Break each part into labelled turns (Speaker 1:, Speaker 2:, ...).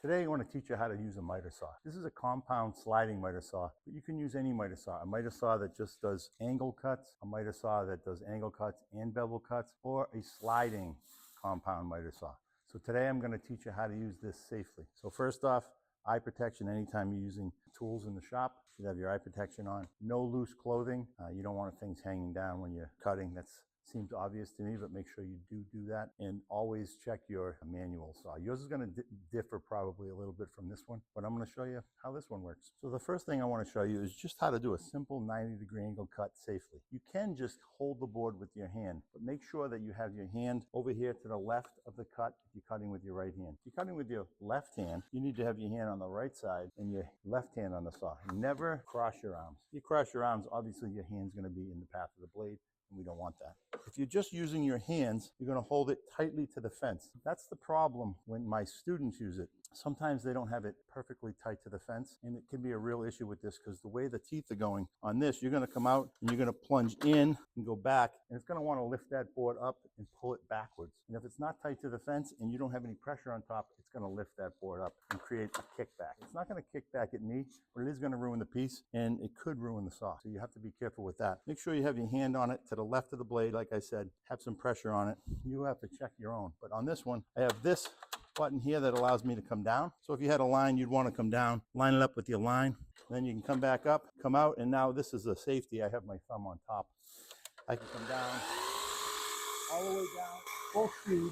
Speaker 1: Today I want to teach you how to use a miter saw. This is a compound sliding miter saw, but you can use any miter saw. A miter saw that just does angle cuts, a miter saw that does angle cuts and bevel cuts, or a sliding compound miter saw. So today I'm going to teach you how to use this safely. So first off, eye protection. Anytime you're using tools in the shop, you should have your eye protection on. No loose clothing. You don't want things hanging down when you're cutting. That seems obvious to me, but make sure you do that. And always check your manual saw. Yours is going to differ probably a little bit from this one, but I'm going to show you how this one works. So the first thing I want to show you is just how to do a simple 90-degree angle cut safely. You can just hold the board with your hand, but make sure that you have your hand over here to the left of the cut if you're cutting with your right hand. If you're cutting with your left hand, you need to have your hand on the right side and your left hand on the saw. Never cross your arms. If you cross your arms, obviously your hand's going to be in the path of the blade. We don't want that. If you're just using your hands, you're going to hold it tightly to the fence. That's the problem when my students use it. Sometimes they don't have it perfectly tight to the fence, and it can be a real issue with this because the way the teeth are going on this, you're going to come out and you're going to plunge in and go back, and it's going to want to lift that board up and pull it backwards. And if it's not tight to the fence and you don't have any pressure on top, it's going to lift that board up and create a kickback. It's not going to kick back at me, but it is going to ruin the piece, and it could ruin the saw. So you have to be careful with that. Make sure you have your hand on it to the left of the blade, like I said. Have some pressure on it. You have to check your own. But on this one, I have this button here that allows me to come down. So if you had a line, you'd want to come down, line it up with your line. Then you can come back up, come out, and now this is a safety. I have my thumb on top. I can come down, all the way down, full speed,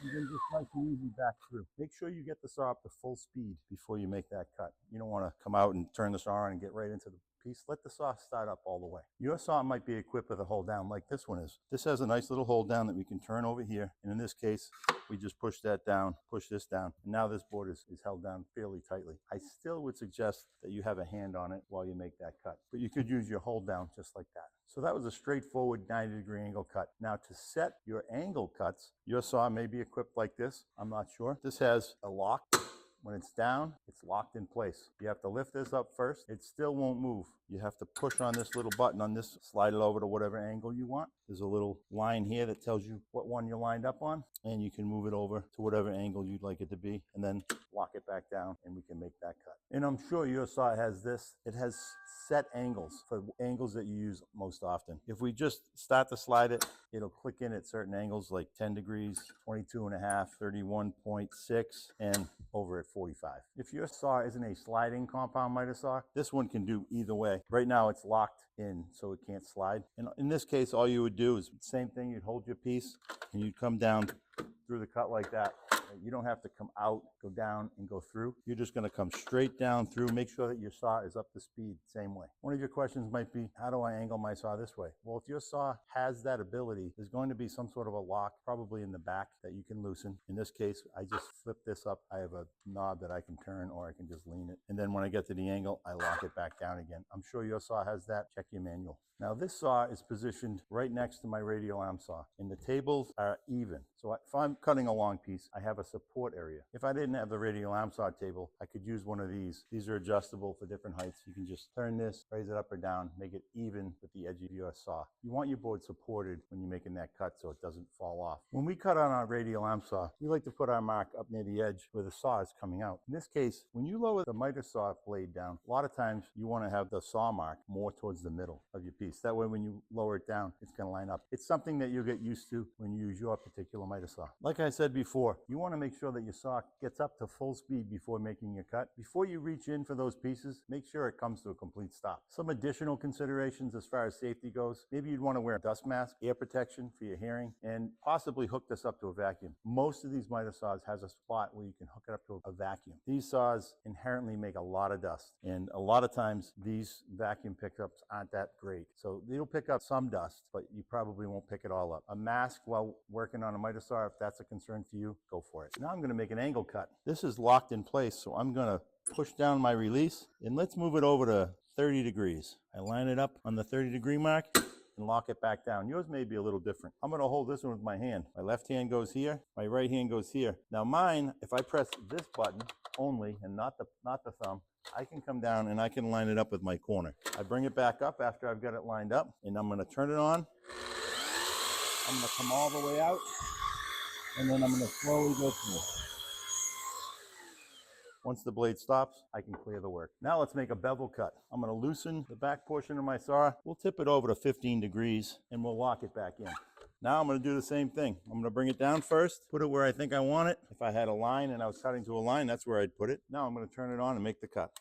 Speaker 1: and then just nice and easy back through. Make sure you get the saw up to full speed before you make that cut. You don't want to come out and turn the saw on and get right into the piece. Let the saw start up all the way. Your saw might be equipped with a hold down like this one is. This has a nice little hold down that we can turn over here. And in this case, we just push that down, push this down. And now this board is held down fairly tightly. I still would suggest that you have a hand on it while you make that cut. But you could use your hold down just like that. So that was a straightforward 90-degree angle cut. Now to set your angle cuts, your saw may be equipped like this. I'm not sure. This has a lock. When it's down, it's locked in place. You have to lift this up first. It still won't move. You have to push on this little button on this, slide it over to whatever angle you want. There's a little line here that tells you what one you're lined up on, and you can move it over to whatever angle you'd like it to be, and then lock it back down, and we can make that cut. And I'm sure your saw has this. It has set angles for angles that you use most often. If we just start to slide it, it'll click in at certain angles like 10 degrees, 22.5, 31.6, and over at 45. If your saw isn't a sliding compound miter saw, this one can do either way. Right now it's locked in so it can't slide. And in this case, all you would do is the same thing. You'd hold your piece and you'd come down through the cut like that. You don't have to come out, go down, and go through. You're just going to come straight down through. Make sure that your saw is up to speed same way. One of your questions might be, how do I angle my saw this way? Well, if your saw has that ability, there's going to be some sort of a lock, probably in the back, that you can loosen. In this case, I just flip this up. I have a knob that I can turn, or I can just lean it. And then when I get to the angle, I lock it back down again. I'm sure your saw has that. Check your manual. Now this saw is positioned right next to my radial arm saw, and the tables are even. So if I'm cutting a long piece, I have a support area. If I didn't have the radial arm saw table, I could use one of these. These are adjustable for different heights. You can just turn this, raise it up or down, make it even with the edge of your saw. You want your board supported when you're making that cut so it doesn't fall off. When we cut on our radial arm saw, we like to put our mark up near the edge where the saw is coming out. In this case, when you lower the miter saw blade down, a lot of times you want to have the saw mark more towards the middle of your piece. That way when you lower it down, it's going to line up. It's something that you'll get used to when you use your particular miter saw. Like I said before, you want to make sure that your saw gets up to full speed before making your cut. Before you reach in for those pieces, make sure it comes to a complete stop. Some additional considerations as far as safety goes, maybe you'd want to wear a dust mask, air protection for your hearing, and possibly hook this up to a vacuum. Most of these miter saws has a spot where you can hook it up to a vacuum. These saws inherently make a lot of dust, and a lot of times these vacuum pickups aren't that great. So it'll pick up some dust, but you probably won't pick it all up. A mask while working on a miter saw, if that's a concern for you, go for it. Now I'm going to make an angle cut. This is locked in place, so I'm going to push down my release, and let's move it over to 30 degrees. I line it up on the 30-degree mark and lock it back down. Yours may be a little different. I'm going to hold this one with my hand. My left hand goes here, my right hand goes here. Now mine, if I press this button only and not the thumb, I can come down and I can line it up with my corner. I bring it back up after I've got it lined up, and I'm going to turn it on. I'm going to come all the way out. and then I'm going to slowly go through. Once the blade stops, I can clear the work. Now let's make a bevel cut. I'm going to loosen the back portion of my saw. We'll tip it over to 15 degrees and we'll lock it back in. Now I'm going to do the same thing. I'm going to bring it down first, put it where I think I want it. If I had a line and I was cutting to a line, that's where I'd put it. Now I'm going to turn it on and make the cut.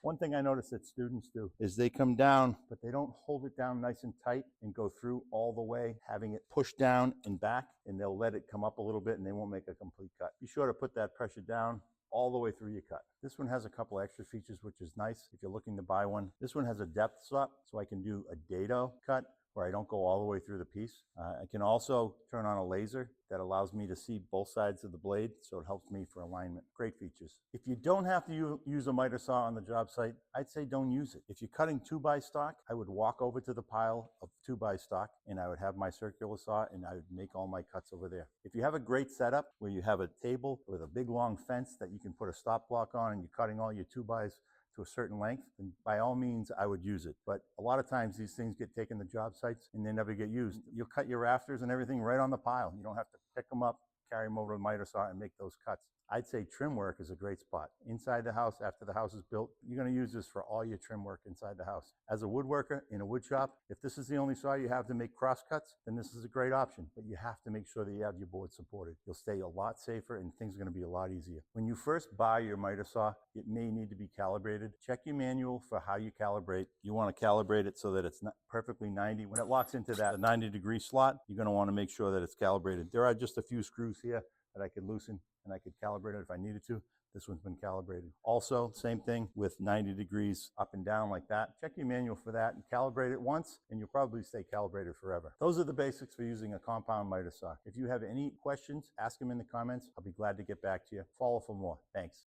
Speaker 1: One thing I notice that students do is they come down, but they don't hold it down nice and tight and go through all the way, having it pushed down and back, and they'll let it come up a little bit and they won't make a complete cut. Be sure to put that pressure down all the way through your cut. This one has a couple extra features, which is nice if you're looking to buy one. This one has a depth stop, so I can do a dado cut where I don't go all the way through the piece. I can also turn on a laser that allows me to see both sides of the blade, so it helps me for alignment. Great features. If you don't have to use a miter saw on the job site, I'd say don't use it. If you're cutting 2x stock, I would walk over to the pile of 2x stock and I would have my circular saw and I would make all my cuts over there. If you have a great setup where you have a table with a big long fence that you can put a stop block on and you're cutting all your 2x's to a certain length, then by all means I would use it. But a lot of times these things get taken to job sites and they never get used. You'll cut your rafters and everything right on the pile. You don't have to pick them up, carry them over to the miter saw and make those cuts. I'd say trim work is a great spot. Inside the house, after the house is built, you're going to use this for all your trim work inside the house. As a woodworker in a wood shop, if this is the only saw you have to make cross cuts, then this is a great option, but you have to make sure that you have your board supported. You'll stay a lot safer and things are going to be a lot easier. When you first buy your miter saw, it may need to be calibrated. Check your manual for how you calibrate. You want to calibrate it so that it's not perfectly 90. When it locks into that 90-degree slot, you're going to want to make sure that it's calibrated. There are just a few screws here that I could loosen and I could calibrate it if I needed to. This one's been calibrated. Also, same thing with 90 degrees up and down like that. Check your manual for that and calibrate it once and you'll probably stay calibrated forever. Those are the basics for using a compound miter saw. If you have any questions, ask them in the comments. I'll be glad to get back to you. Follow for more. Thanks.